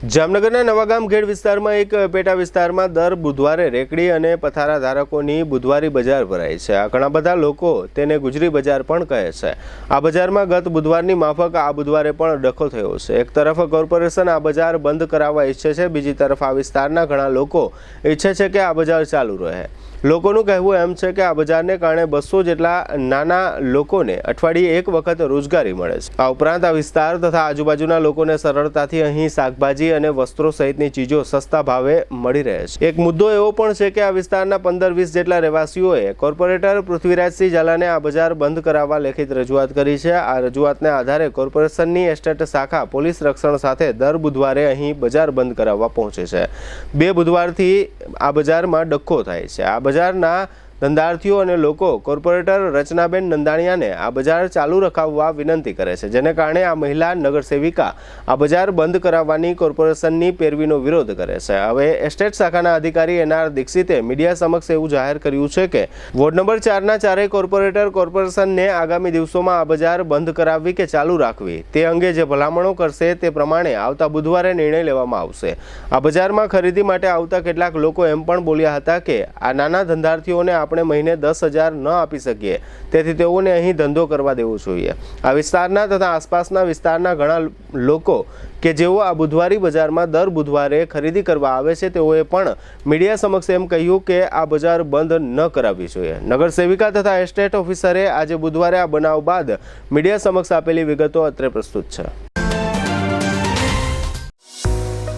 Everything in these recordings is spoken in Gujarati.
જામનગરના નવાગામ ખેડ વિસ્તારમાં એક પેટા વિસ્તારમાં દર બુધવારે રેકડી અને પથારા ધારકોની બુધવારી બજાર ભરાય છે। આ ઘણા બધા લોકો તેને ગુજરી બજાર પણ કહે છે। આ બજારમાં ગત બુધવારની માફક આ બુધવારે પણ ડખો થયો છે। એક તરફ કોર્પોરેશન આ બજાર બંધ કરાવવા ઈચ્છે છે, બીજી તરફ આ વિસ્તારના ઘણા લોકો ઈચ્છે છે કે આ બજાર ચાલુ રહે। લોકોનું કહેવું એમ છે કે આ બજારને કારણે 200 જેટલા નાના લોકોને અઠવાડિયે એક વખત રોજગારી મળે છે। આ ઉપરાંત આ વિસ્તાર તથા આજુબાજુના લોકોને સરળતાથી અહીં શાકભાજી અને વસ્ત્રો સહિતની ચીજો સસ્તા ભાવે મળી રહે છે। એક મુદ્દો એવો પણ છે કે આ વિસ્તારના 15-20 જેટલા રહેવાસીઓએ કોર્પોરેટર પૃથ્વીરાજસિંહ ઝાલાને આ બજાર બંધ કરાવવા લેખિત રજૂઆત કરી છે। આ રજૂઆતને આધારે કોર્પોરેશનની એસ્ટેટ શાખા પોલીસ રક્ષણ સાથે દર બુધવારે અહીં બજાર બંધ કરાવવા પહોંચે છે। 2 બુધવારથી આ બજારમાં ડખ્ખો થાય છે। આ બજારના ધંધાર્થીઓ અને લોકો કોર્પોરેટર રચનાબેન નંદાણીયાને આ બજાર ચાલુ રખાવવા વિનંતી કરે છે, જેને કારણે આ મહિલા નગરસેવિકા આ બજાર બંધ કરાવવાની કોર્પોરેશનની પેરવીનો વિરોધ કરે છે। હવે એસ્ટેટ શાખાના અધિકારી એનઆર દીક્ષિતે મીડિયા સમક્ષ એવું જાહેર કર્યું છે કે વોર્ડ નંબર 4ના ચારેય કોર્પોરેટર કોર્પોરેશનને આગામી દિવસોમાં આ બજાર બંધ કરાવવી કે ચાલુ રાખવી તે અંગે જે ભલામણો કરશે તે પ્રમાણે આવતા બુધવારે નિર્ણય લેવામાં આવશે। આ બજારમાં ખરીદી માટે આવતા કેટલાક લોકો એમ પણ બોલ્યા હતા કે આ નાના ધંધાર્થીઓને આપણે મહિને 10,000 ન આપી શકીએ, તેથી તેઓને અહીં ધંધો કરવા દેવો જોઈએ। આ વિસ્તારના તથા આસપાસના વિસ્તારના ઘણા લોકો કે જેઓ આ બુધવારી બજારમાં દર બુધવારે ખરીદી કરવા આવે છે તેઓએ પણ મીડિયા સમક્ષ એમ કહ્યું કે આ બજાર બંધ ન કરાવવી જોઈએ। નગરસેવિકા તથા એસ્ટેટ ઓફિસરે આજે બુધવારે આ બનાવ બાદ મીડિયા સમક્ષ આપેલી વિગતો અત્રે પ્રસ્તુત છે।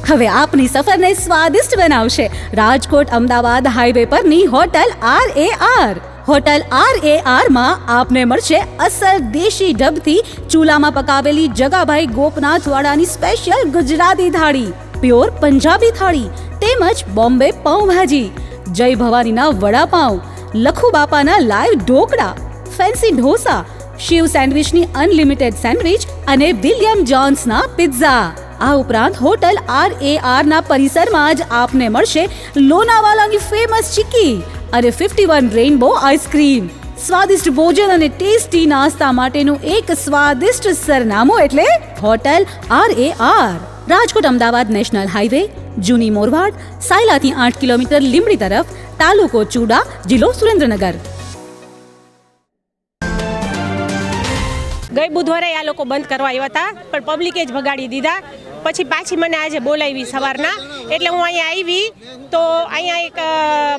હવે આપની સફરને સ્વાદિષ્ટ બનાવશે રાજકોટ અમદાવાદ હાઈવે પરની હોટલ RAR। હોટલ RAR માં આપને મળશે અસલ દેશી ઢબથી ચૂલામાં પકાવેલી જગાભાઈ ગોપનાથવાડાની સ્પેશિયલ ગુજરાતી થાળી, પ્યોર પંજાબી થાળી તેમજ બોમ્બે પાઉંભાજી, જય ભવાનીના વડાપાઉં, લખુ બાપાના લાઈવ ઢોકળા, ફેન્સી ઢોસા, શિવ સેન્ડવિચની અનલિમિટેડ સેન્ડવિચ અને વિલિયમ જોન્સના પિઝા। આ ઉપરાંત હોટલ RAR ના પરિસરમાં જ આપને મળશે લોનાવાલાની ફેમસ ચીકી અને 51 રેઇનબો આઈસ્ક્રીમ। સ્વાદિષ્ટ ભોજન અને ટેસ્ટી નાસ્તા માટેનું એક સ્વાદિષ્ટ સરનામું એટલે hotel RAR। Rajkot Ahmedabad national highway, જૂની મોરવાડ, સાયલાથી 8 કિલોમીટર લીંબડી તરફ, તાલુકો ચૂડા, જિલ્લો સુરેન્દ્રનગર। ગઈ બુધવારે આ લોકો બંધ કરવા આવ્યા હતા, પણ પબ્લિકે જ ભગાડી દીધા। પછી પાછી મને આજે બોલાવી સવારના, એટલે હું અહીંયા આવી તો અહીંયા એક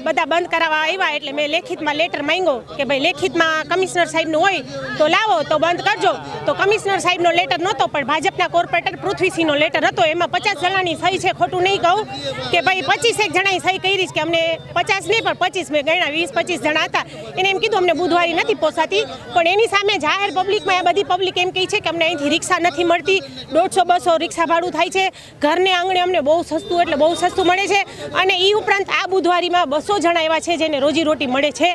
બધા બંધ કરાવવા આવ્યા, એટલે મેં લેખિતમાં લેટર માંગ્યો કે ભાઈ લેખિતમાં કમિશનર સાહેબનું હોય તો લાવો તો બંધ કરજો। તો કમિશનર સાહેબનો લેટર નહોતો, પણ ભાજપના કોર્પોરેટર પૃથ્વીસિંહનો લેટર હતો। એમાં 50 જણાની સહી છે, ખોટું નહીં કહું કે ભાઈ 25 જણાની સહી કરી કે અમને 50 નહીં પણ 25 મેં ગણ્યા 20-25 જણા હતા। એને એમ કીધું અમને બુધવારી નથી પોસાતી, પણ એની સામે જાહેર પબ્લિકમાં આ બધી પબ્લિક એમ કહે છે કે અમને અહીંથી રિક્ષા નથી મળતી, 150-200 રિક્ષા ભાડું થાય છે, ઘરને આંગણે અમને બહુ સસ્તું એટલે બહુ સસ્તું મળે છે। અને એ ઉપરાંત આ બુધવારીમાં 200 જણા એવા છે જેને રોજીરોટી મળે છે।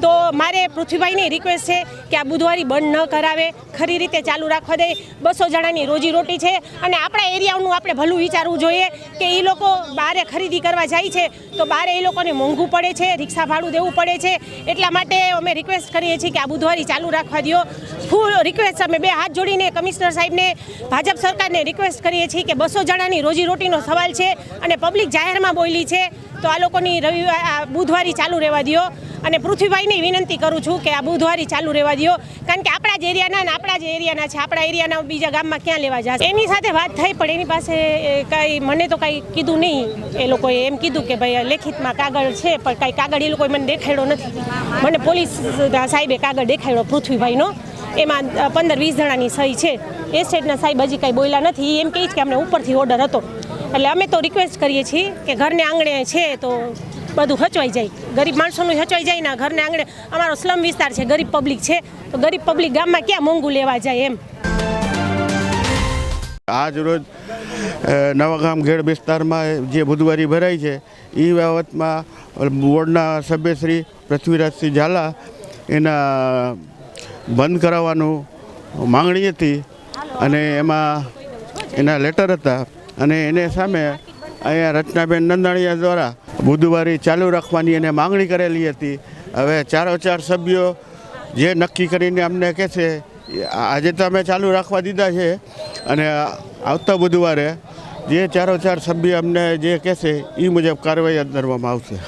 તો મારે પૃથ્વીભાઈને રિક્વેસ્ટ છે કે આ બુધવારી બંધ ન કરાવે, ખરી રીતે ચાલુ રાખવા દે। 200 જણાની રોજીરોટી છે અને આપણા એરિયાનું આપણે ભલું વિચારવું જોઈએ કે એ લોકો બહારે ખરીદી કરવા જાય છે તો બહારે એ લોકોને મોંઘું પડે છે, રિક્ષા ભાડું દેવું પડે છે। એટલા માટે અમે રિક્વેસ્ટ કરીએ છીએ કે આ બુધવારી ચાલુ રાખવા દો। ફૂલ રિક્વેસ્ટ અમે 2 હાથ જોડીને કમિશનર સાહેબને, ભાજપ સરકારને રિક્વેસ્ટ કરીએ છીએ કે 200 જણાની રોજીરોટીનો સવાલ છે અને પબ્લિક જાહેરમાં બોલી છે તો આ લોકોની બુધવારી ચાલુ રહેવા દો। અને પૃથ્વીભાઈને વિનંતી કરું છું કે આ બુધવારી ચાલુ રહેવા દો, કારણ કે આપણા જ એરિયાના છે, આપણા એરિયાના બીજા ગામમાં ક્યાં લેવા જશે। એની સાથે વાત થઈ પણ એની પાસે કાંઈ મને તો કાંઈ કીધું નહીં। એ લોકોએ એમ કીધું કે ભાઈ લેખિતમાં કાગળ છે, પણ કાંઈ કાગળ એ લોકોએ મને દેખાડ્યો નથી। મને પોલીસ સાહેબે કાગળ દેખાડ્યો પૃથ્વીભાઈનો, એમાં 15-20 જણાની સહી છે। એસ્ટેટના સાહેબ હજી કાંઈ બોલ્યા નથી, એમ કહે છે કે અમને ઉપરથી ઓર્ડર હતો। એટલે અમે તો રિક્વેસ્ટ કરીએ છીએ કે ઘરને આંગણે છે તો બધું હચવાઈ જાય, ગરીબ માણસોનું હચવાઈ જાય ને। ઘરને આંગણે અમારો સ્લમ વિસ્તાર છે, ગરીબ પબ્લિક છે, તો ગરીબ પબ્લિક ગામમાં ક્યાં મોંઘું લેવા જાય એમ। આજ રોજ નવાગામ ખેડ વિસ્તારમાં જે બુધવારી ભરાઈ છે એ બાબતમાં બોર્ડના સભ્યશ્રી પૃથ્વીરાજસિંહ ઝાલા એના બંધ કરાવવાનું માંગણી હતી અને એમાં એના લેટર હતા અને એને સામે અહીંયા રચનાબેન નંદાણીયા દ્વારા બુધવારી ચાલુ રાખવાની એને માંગણી કરેલી હતી। હવે 4 સભ્યો જે નક્કી કરીને અમને કહે છે આજે તો અમે ચાલુ રાખવા દીધા છે અને આવતા બુધવારે જે ચારો ચાર સભ્ય અમને જે કહેશે એ મુજબ કાર્યવાહી હાથ ધરવામાં આવશે.